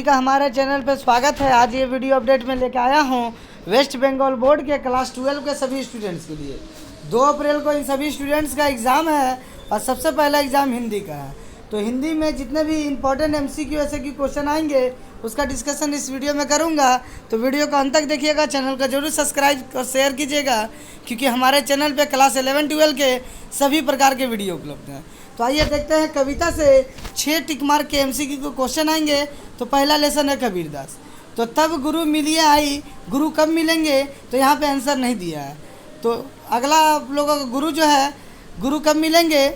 का हमारे चैनल पर स्वागत है। आज ये वीडियो अपडेट में लेकर आया हूँ वेस्ट बंगाल बोर्ड के क्लास 12 के सभी स्टूडेंट्स के लिए। 2 अप्रैल को इन सभी स्टूडेंट्स का एग्ज़ाम है और सबसे पहला एग्ज़ाम हिंदी का है। तो हिंदी में जितने भी इम्पोर्टेंट MCQ ऐसे की क्वेश्चन आएंगे उसका डिस्कशन इस वीडियो में करूंगा। तो वीडियो को अंत तक देखिएगा, चैनल का जरूर सब्सक्राइब और शेयर कीजिएगा क्योंकि हमारे चैनल पे क्लास 11-12 के सभी प्रकार के वीडियो उपलब्ध हैं। तो आइए देखते हैं कविता से 6 टिक मार्क के MCQ को क्वेश्चन आएंगे। तो पहला लेसन है कबीरदास। तो तब गुरु मिलिए आई, गुरु कब मिलेंगे, तो यहाँ पे आंसर नहीं दिया है। तो अगला आप लोगों का गुरु जो है, गुरु कब मिलेंगे,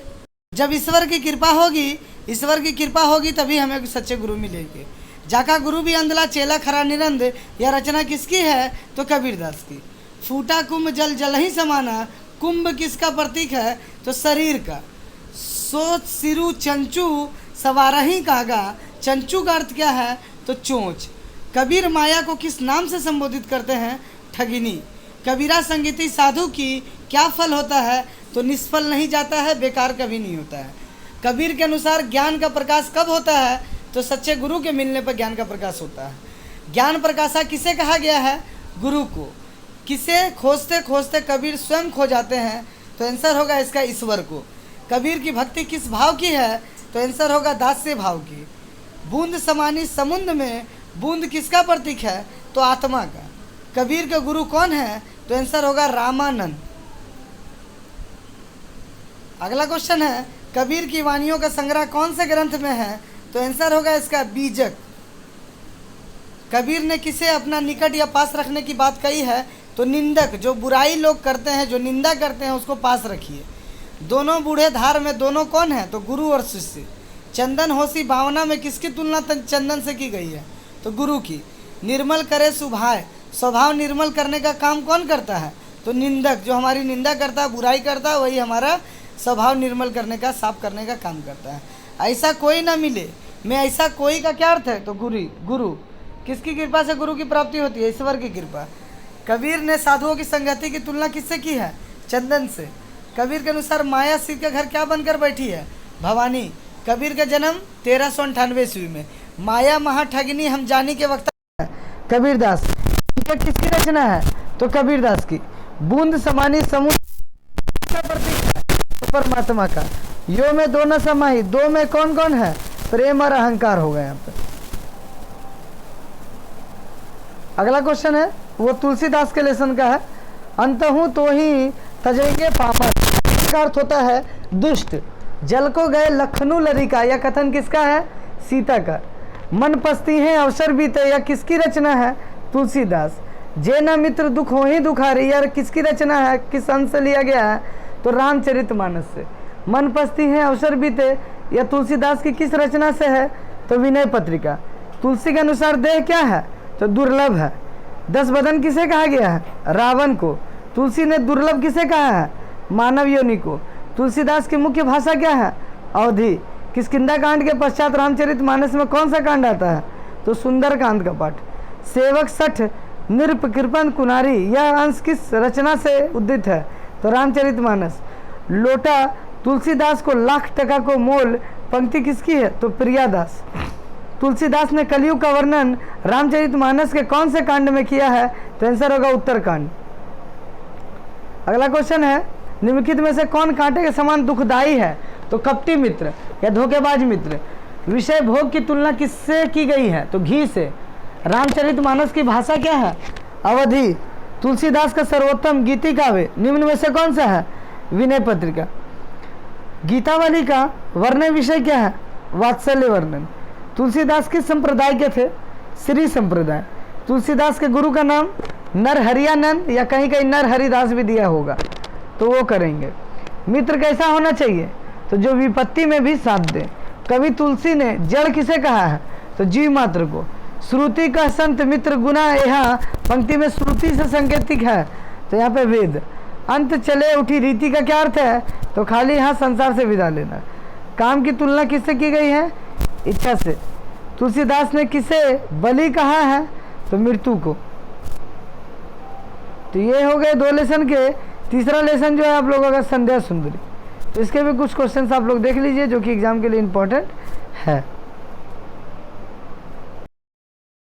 जब ईश्वर की कृपा होगी, ईश्वर की कृपा होगी तभी हमें सच्चे गुरु मिलेंगे। जाका गुरु भी अंधला चेला खरा निरंद, यह रचना किसकी है, तो कबीरदास की। फूटा कुंभ जल जल ही समाना, कुंभ किसका प्रतीक है, तो शरीर का। सोच सिरु चंचू सवारा ही कागा, चंचू का अर्थ क्या है, तो चोंच। कबीर माया को किस नाम से संबोधित करते हैं, ठगिनी। कबीरा संगीति साधु की क्या फल होता है, तो निष्फल नहीं जाता है, बेकार कभी नहीं होता है। कबीर के अनुसार ज्ञान का प्रकाश कब होता है, तो सच्चे गुरु के मिलने पर ज्ञान का प्रकाश होता है। ज्ञान प्रकाशा किसे कहा गया है, गुरु को। किसे खोजते खोजते कबीर स्वयं खो जाते हैं, तो आंसर होगा इसका ईश्वर को। कबीर की भक्ति किस भाव की है, तो आंसर होगा दास्य भाव की। बूंद समानी समुद्र में, बूंद किसका प्रतीक है, तो आत्मा का। कबीर के गुरु कौन है, तो आंसर होगा रामानंद। अगला क्वेश्चन है कबीर की वाणियों का संग्रह कौन से ग्रंथ में है, तो आंसर होगा इसका बीजक। कबीर ने किसे अपना निकट या पास रखने की बात कही है, तो निंदक। जो बुराई लोग करते हैं, जो निंदा करते हैं, उसको पास रखिए। दोनों बूढ़े धार में दोनों कौन है, तो गुरु और शिष्य। चंदन होशी भावना में किसकी तुलना चंदन से की गई है, तो गुरु की। निर्मल करे स्वभाव, स्वभाव निर्मल करने का काम कौन करता है, तो निंदक। जो हमारी निंदा करता है, बुराई करता है, वही हमारा स्वभाव निर्मल करने का, साफ करने का काम करता है। ऐसा कोई ना मिले मैं, ऐसा कोई का क्या अर्थ है, तो गुरु। किसकी कृपा से गुरु की प्राप्ति होती है, ईश्वर की कृपा। कबीर ने साधुओं की संगति की तुलना किससे की है, चंदन से। कबीर के अनुसार माया शिव के घर क्या बनकर बैठी है, भवानी। कबीर का जन्म 1398 ईस्वी में। माया महाठगिनी हम जानी के वक्त है, कबीरदास। किसकी रचना है, तो कबीरदास की। बूंद समानी समुद्र का प्रतीक है, तो परमात्मा का। यो में दो न समाही, दो में कौन कौन है, प्रेम और अहंकार हो गए यहाँ पे। अगला क्वेश्चन है वो तुलसीदास के लेसन का है। अंतहु तो ही तजेंगे पामर, इसका अर्थ होता है दुष्ट। जल को गए लखनऊ लरिका, यह कथन किसका है, सीता का। मन पस्ती है अवसर बीते, यह किसकी रचना है, तुलसीदास। जे न मित्र दुख हो ही दुखारी, यह किसकी रचना है, किस अंश से लिया गया है, तो रामचरितमानस से। मन पस्ती है अवसर बीते, यह तुलसीदास की किस रचना से है, तो विनय पत्रिका। तुलसी के अनुसार देह क्या है, तो दुर्लभ है। 10 बदन किसे कहा गया है, रावण को। तुलसी ने दुर्लभ किसे कहा है, मानव योनि को। तुलसीदास की मुख्य भाषा क्या है, अवधी। किष्किंधा कांड के पश्चात रामचरितमानस में कौन सा कांड आता है, तो सुंदरकांड का पाठ। सेवक सठ नृप कृपन कुनारी, यह अंश किस रचना से उद्दित है, तो रामचरितमानस। लोटा तुलसीदास को लाख टका को मोल, पंक्ति किसकी है, तो प्रियादास। तुलसीदास ने कलयुग का वर्णन रामचरितमानस के कौन से कांड में किया है, तो आंसर होगा उत्तरकांड। अगला क्वेश्चन है निम्नलिखित में से कौन कांटे के समान दुखदाई है, तो कपटी मित्र या धोखेबाज मित्र। विषय भोग की तुलना किससे की गई है, तो घी से। रामचरितमानस की भाषा क्या है, अवधी। तुलसीदास का सर्वोत्तम गीति काव्य निम्न में से कौन सा है, विनय पत्रिका। गीतावली का वर्णन विषय क्या है, वात्सल्य वर्णन। तुलसीदास किस संप्रदाय के थे, श्री संप्रदाय। तुलसीदास के गुरु का नाम नरहरियानंद या कहीं कहीं नरहरिदास भी दिया होगा, तो वो करेंगे। मित्र कैसा होना चाहिए, तो जो विपत्ति में भी साथ दे। कवि तुलसी ने जड़ किसे कहा है, तो जीव मात्र को। श्रुति का संत मित्र गुना, यहाँ पंक्ति में श्रुति से संकेतिक है, तो यहाँ पे वेद। अंत चले उठी रीति का क्या अर्थ है, तो खाली यहाँ संसार से विदा लेना। काम की तुलना किससे की गई है, इच्छा से। तुलसीदास ने किसे बलि कहा है, तो मृत्यु को। तो ये हो गए 2 लेसन के। तीसरा लेसन जो है आप लोगों का संध्या सुंदरी। तो इसके भी कुछ क्वेश्चंस आप लोग देख लीजिए जो कि एग्जाम के लिए इम्पोर्टेंट है।